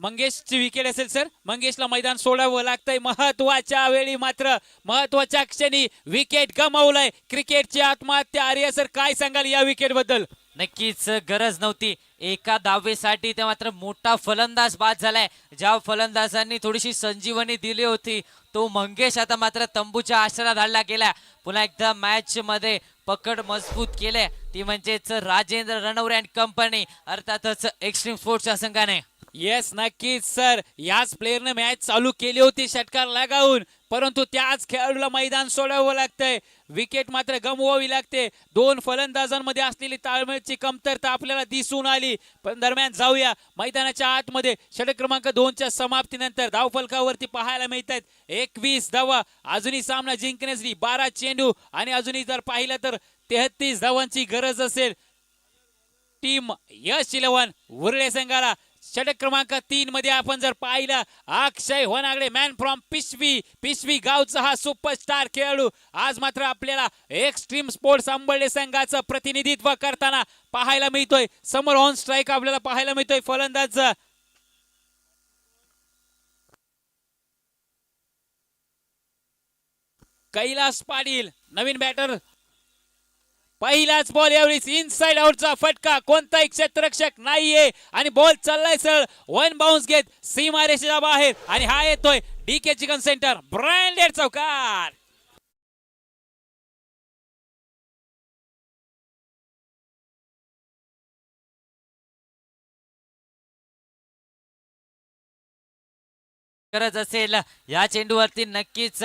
मंगेशची विकेट असेल सर. मंगेशला मैदान सोडावं लागतंय. महत्वाच्या वेळी मात्र महत्वाच्या क्षणी विकेट गमावलाय. क्रिकेटची आत्महत्या. आर्य सर काय सांगाल या विकेट बद्दल. नक्कीच गरज नव्हती. एका धावेसाठी ते मात्र मोठा फलंदाज बाद झालाय. ज्या फलंदाजांनी थोडीशी संजीवनी दिली होती तो मंगेश आता मात्र तंबूच्या आश्रयात हल्ला गेला. पुन्हा एकदा मॅच मध्ये पकड मजबूत केले ती म्हणजेच राजेंद्र रणवरे अँड कंपनी अर्थातच एक्स्ट्रीम स्पोर्ट्सच्या संघाने. येस नक्कीच सर, याच प्लेअरने मॅच चालू केली होती षटकार लगावून, परंतु त्याच खेळाडूला मैदान सोडावं लागतंय. विकेट मात्र गमवावी लागते. दोन फलंदाजांमध्ये असलेली ताळमेळची कमतरता आपल्याला दिसून आली. पण दरम्यान जाऊया मैदानाच्या आतमध्ये. षटक क्रमांक 2च्या समाप्तीनंतर धावफलकावरती पाहायला मिळत आहेत 21 धावा. अजूनही सामना जिंकण्यासाठी 12 चेंडू आणि अजूनही जर पाहिलं तर 33 धावांची गरज असेल टीम यश 11 उरळे संघाला. षटक क्रमांक 3 मध्ये आपण जर पाहिलं अक्षय होनागडे मॅन फ्रॉम पिशवी गावचा हा सुपरस्टार खेळाडू आज मात्र आपल्याला एक्स्ट्रीम स्पोर्ट्स अंबर्डे संघाचं प्रतिनिधित्व करताना पाहायला मिळतोय. समोर ऑन स्ट्राईक आपल्याला पाहायला मिळतोय फलंदाज कैलास पाटील, नवीन बॅटर. पहिलाच बॉल यावेळी इनसाइड आउटचा फटका, कोणताही क्षेत्ररक्षक नाहीये आणि बॉल चाललाय सर वन बाउन्स घेत सीमारेषेच्या बाहेर आणि हा येतोय डीके चिकन सेंटर ब्रँडेड चौकार. गरज असेल या चेंडूवरती नक्कीच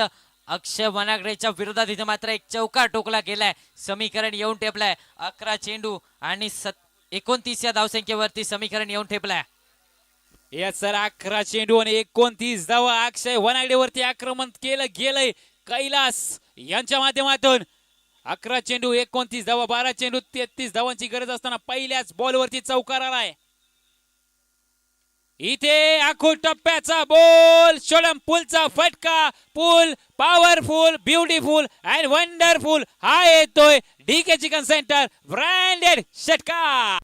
अक्षय वनागडेच्या विरोधात इथे मात्र एक चौकार टोकला गेलाय. समीकरण येऊन ठेपलाय 11 चेंडू आणि 29 या धावसंख्येवरती समीकरण येऊन ठेपलाय. या सर 11 चेंडू आणि 29 धावा अक्षय वनागडेवरती आक्रमण केलं गेलंय कैलास यांच्या माध्यमातून. 11 चेंडू 29 धावा, 12 चेंडू 33 धावांची गरज असताना पहिल्याच बॉलवरती चौकार आलाय. इथे आखो टप्प्याचा बॉल, शोडम पुलचा फटका, पुल पॉवरफुल, ब्युटिफुल अँड वंडरफुल हा येतोय डीके चिकन सेंटर ब्रँडेड षटकार.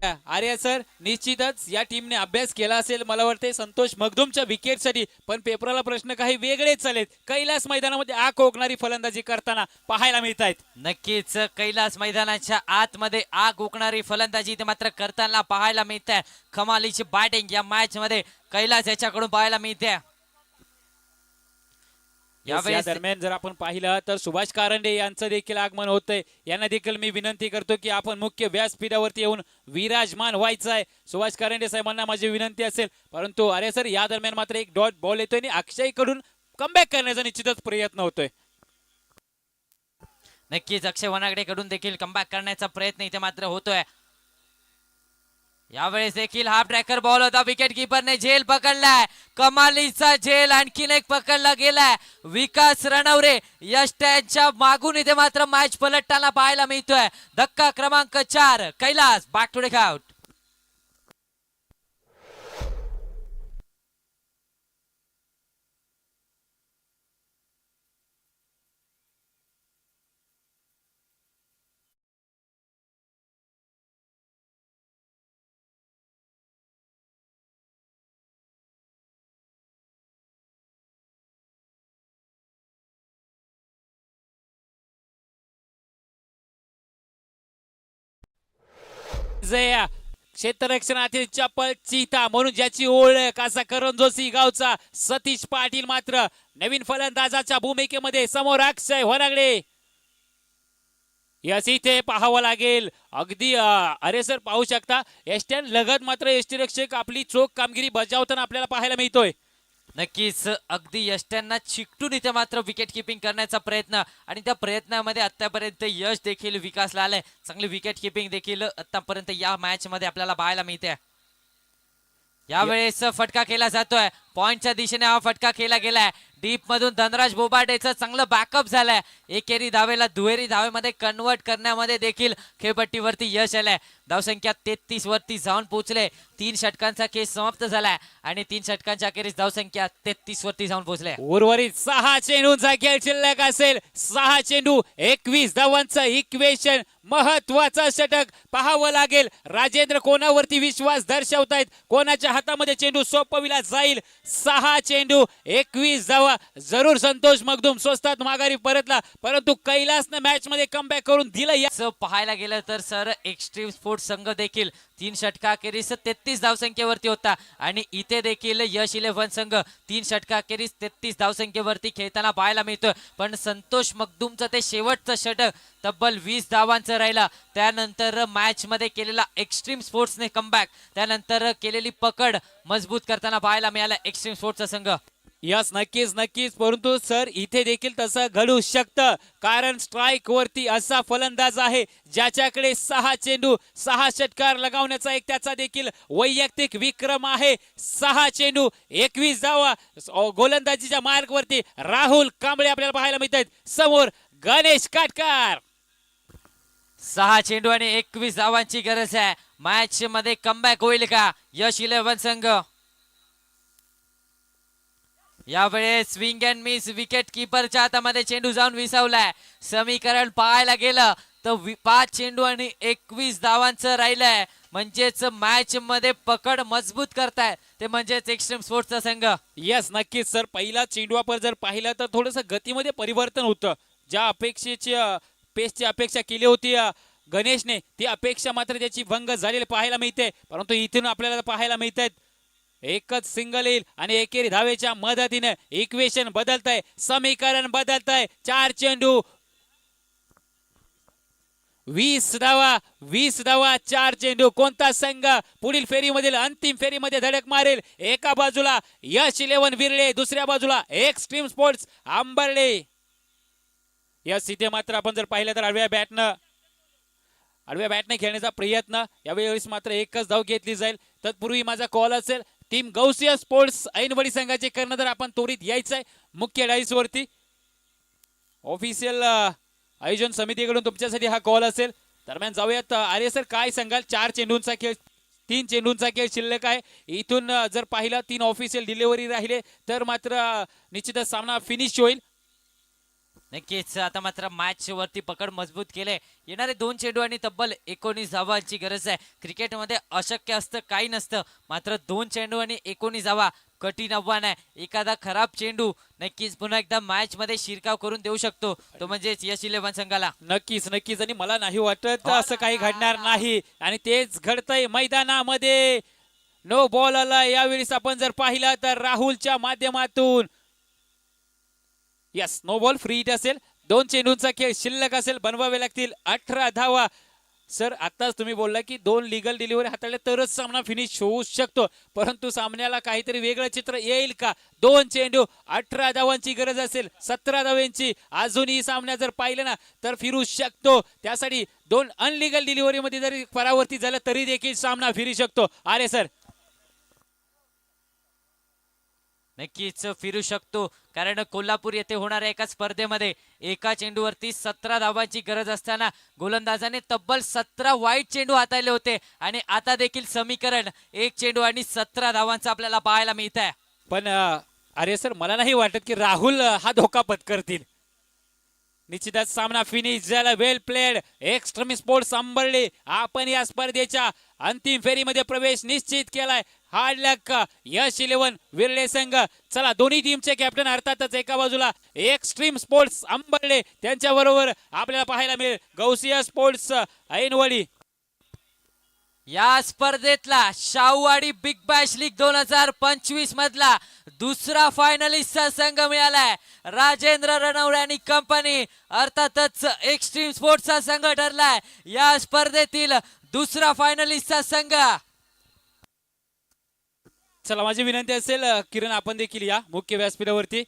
अरे सर, निश्चितच या टीमने अभ्यास केला असेल मला वाटते संतोष मगदुमच्या विकेटसाठी, पण पेपराला प्रश्न काही वेगळेच चालेत. कैलास मैदानामध्ये आग ओकणारी फलंदाजी करताना पाहायला मिळत आहेत. नक्कीच कैलास मैदानाच्या आतमध्ये आग ओकणारी फलंदाजी इथे मात्र करताना पाहायला मिळते. कमालीची बॅटिंग या मॅच मध्ये कैलास याच्याकडून पाहायला मिळते. या दरम्यान जर आपण पाहिलं तर सुभाष कारंडे यांचं देखील आगमन होतंय. यांना देखील मी विनंती करतो की आपण मुख्य व्यासपीठावरती येऊन विराजमान व्हायचं आहे. सुभाष कारंडे साहेबांना माझी विनंती असेल. परंतु अरे सर, या दरम्यान मात्र एक डॉट बॉल येतोय आणि अक्षय कडून कमबॅक करण्याचा निश्चितच प्रयत्न होतोय. नक्कीच अक्षय वनागडे कडून देखील कमबॅक करण्याचा प्रयत्न इथे मात्र होतोय. यावेळेस देखील हाफ ट्रॅकर बॉल होता, विकेट किपरने झेल पकडलाय. कमालीचा झेल आणखीन एक पकडला गेलाय. विकास रणवरे यष्ट्यांच्या मागून इथे मात्र मॅच पलटताना पाहायला मिळतोय. धक्का क्रमांक 4 Kailas back to take out. Jaya क्षेत्ररक्षणातील चपल चिता म्हणून ज्याची ओळख असा करंजोसी गावचा सतीश पाटील मात्र नवीन फलंदाजाच्या भूमिकेमध्ये समोर अक्षय होनागडे. यस इथे पाहावं लागेल अगदी अरे सर पाहू शकता एसट्यान लगत मात्र यष्टीरक्षक आपली चोख कामगिरी बजावताना आपल्याला पाहायला मिळतोय. नक्कीच अगदी यष्ट्यांना चिकटून इथे मात्र विकेट किपिंग करण्याचा प्रयत्न आणि त्या प्रयत्नामध्ये आतापर्यंत यश देखील विकासला आलाय. चांगली विकेट किपिंग देखील आतापर्यंत या मॅच मध्ये आपल्याला पाहायला मिळते. यावेळेस फटका केला जातोय, पॉइंटच्या दिशेने हा फटका केला गेलाय. डीप मधून धनराज बोबाटेचं चांगलं बॅकअप झालंय. एकेरी धावेला दुहेरी धावेमध्ये कन्वर्ट करण्यामध्ये देखील खेळपट्टीवरती यश आलंय. धावसंख्या 33 वरती जाऊन पोहोचले. 3 षटकांचा केस समाप्त झालाय आणि 3 षटकांच्या अखेरीस धावसंख्या 33 वरती जाऊन पोहोचले. उर्वरित 6 चेंडूंचा खेळ शिल्लक असेल. 6 चेंडू 21 धावांचं इक्वेशन. महत्वाचं षटक पाहावं लागेल. राजेंद्र कोणावरती विश्वास दर्शवतायत, कोणाच्या हातामध्ये चेंडू सोपविला जाईल. 6 चेंडू 21 धावा. जरूर संतोष मगदुम स्वस्तात माघारी परतला, परंतु कैलासने मॅच मध्ये कमबॅक करून दिलं. पाहायला गेलं तर सर एक्स्ट्रीम स्पोर्ट्स संघ देखील 3 षटकाखेरीस 33 धावसंख्येवरती होता आणि इथे देखील यश 11 संघ 3 षटकाखेरीस 33 धावसंख्येवरती खेळताना पाहायला मिळतोय. पण संतोष मखदूमचं ते शेवटचं षटक तब्बल 20 धावांचं राहिलं. त्यानंतर मॅच मध्ये केलेला एक्स्ट्रीम स्पोर्ट्सने कमबॅक, त्यानंतर केलेली पकड मजबूत करताना पाहायला मिळाला एक्स्ट्रीम स्पोर्ट्सचा संघ. यस, नक्कीच नक्कीच. परंतु सर इथे देखील तसं घडू शकतं, कारण स्ट्राईक वरती असा फलंदाज आहे ज्याच्याकडे 6 चेंडू 6 षटकार लगावण्याचा एक त्याचा देखील वैयक्तिक विक्रम आहे. 6 चेंडू 21 धावा गोलंदाजीच्या मार्गवरती राहुल कांबळे आपल्याला पाहायला मिळत आहेत. समोर गणेश काटकार. 6 चेंडू आणि 21 धावांची गरज आहे. मॅच मध्ये कमबॅक होईल का यश 11 संघ? यावेळेस स्विंग अँड मिस विकेट किपरच्या हातामध्ये चेंडू जाऊन विसावलाय. समीकरण पाहायला गेलं तर 5 चेंडू आणि 21 धावांचं राहिलंय. म्हणजेच मॅच मध्ये पकड मजबूत करताय ते म्हणजेच एक्स्ट्रीम स्पोर्ट्सचा संघ. यस, नक्कीच सर. पहिला चेंडू आपण जर पाहिला तर थोडस गतीमध्ये परिवर्तन होतं. ज्या अपेक्षेची पेसची अपेक्षा केली होती गणेशने, ती अपेक्षा मात्र त्याची भंग झालेली पाहायला मिळते. परंतु इथून आपल्याला पाहायला मिळत आहेत एकच सिंगल येईल आणि एकेरी धावेच्या मदतीने इक्वेशन बदलतंय, समीकरण बदलतंय. 4 चेंडू 20 धावा 20 धावा 4 चेंडू. कोणता संघ पुढील फेरीमधील अंतिम फेरीमध्ये धडक मारेल? एका बाजूला यश 11 विरळे, दुसऱ्या बाजूला एक्स्ट्रीम स्पोर्ट्स आंबर्डे. यस, इथे मात्र आपण जर पाहिलं तर आडव्या बॅटने खेळण्याचा प्रयत्न. यावेळेस मात्र एकच धाव घेतली जाईल. तत्पूर्वी माझा कॉल असेल टीम गौसिया स्पोर्ट्स ऐनवडी संघाचे कर्णधार आपण त्वरित यायचंय मुख्य डाईस वरती. ऑफिशियल आयोजन समितीकडून तुमच्यासाठी हा कॉल असेल. दरम्यान जाऊयात. आर्य सर, काय सांगाल? 4 चेंडूंचा खेळ, 3 चेंडूंचा खेळ शिल्लक आहे. इथून जर पाहिलं 3 ऑफिशियल डिलिव्हरी राहिले तर मात्र निश्चितच सामना फिनिश होईल. नक्कीच. आता मात्र मॅच वरती पकड मजबूत केले. येणारे 2 चेंडू आणि तब्बल 19 धावांची गरज आहे. क्रिकेटमध्ये अशक्य असतं काही नसतं, मात्र 2 चेंडू आणि 19 धावा कठीण आव्हान आहे. एखादा खराब चेंडू नक्कीच पुन्हा एकदा मॅच मध्ये शिरकाव करून देऊ शकतो, तो म्हणजे यश 11 संघाला. नक्कीच नक्कीच. आणि मला नाही वाटत असं काही घडणार नाही, आणि तेच घडतंय मैदानामध्ये. नो बॉल आला यावेळेस आपण जर पाहिलं तर राहुलच्या माध्यमातून. Yes, no ball, free hit असेल. 2 चेंडूंचा खेळ शिल्लक असेल, बनवावे लागतील 18 धावा. सर, आताच तुम्ही बोलला की 2 लिगल डिलिव्हरी हाताळल्या तरच सामना फिनिश होऊ शकतो, परंतु सामन्याला काहीतरी वेगळं चित्र येईल का? 2 चेंडू 18 धावांची गरज असेल, 17 धावांची. अजूनही सामन्या जर पाहिलं ना तर फिरू शकतो. त्यासाठी 2 अनलिगल डिलिव्हरी मध्ये जरी परावर्ती झालं तरी देखील सामना फिरू शकतो. अरे सर, नक्कीच फिरू शकतो, कारण कोल्हापूर येथे होणाऱ्या एका स्पर्धेमध्ये एका चेंडूवरती 17 धावांची गरज असताना गोलंदाजाने तब्बल 17 वाईट चेंडू हाताळले होते. आणि आता देखील समीकरण 1 चेंडू आणि 17 धावांचं आपल्याला पाहायला मिळत आहे. पण अरे सर, मला नाही वाटत की राहुल हा धोका पत्करतील. निश्चितच सामना फिनिश झाला. वेल प्लेड. एक्स्ट्रीम स्पोर्ट्स अंबर्डे आपण या स्पर्धेच्या अंतिम फेरीमध्ये प्रवेश निश्चित केलाय. हार्ड लक यश 11 विरळे संघ. चला, दोन्ही टीमचे कॅप्टन अर्थातच एका बाजूला एक्स्ट्रीम स्पोर्ट्स अंबर्डे, त्यांच्या बरोबर आपल्याला पाहायला मिळेल गौसिया स्पोर्ट्स ऐनवडी. या स्पर्धेतला शाहूवाडी बिग बॅश लीग 2025 मधला दुसरा फायनलिस्टचा संघ मिळालाय. राजेंद्र रणवडे आणि कंपनी, अर्थातच एक्स्ट्रीम स्पोर्ट्सचा संघ ठरलाय या स्पर्धेतील दुसरा फायनलिस्टचा संघ. चला, माझी विनंती असेल किरण, आपण देखील या मुख्य व्यासपीठावरती.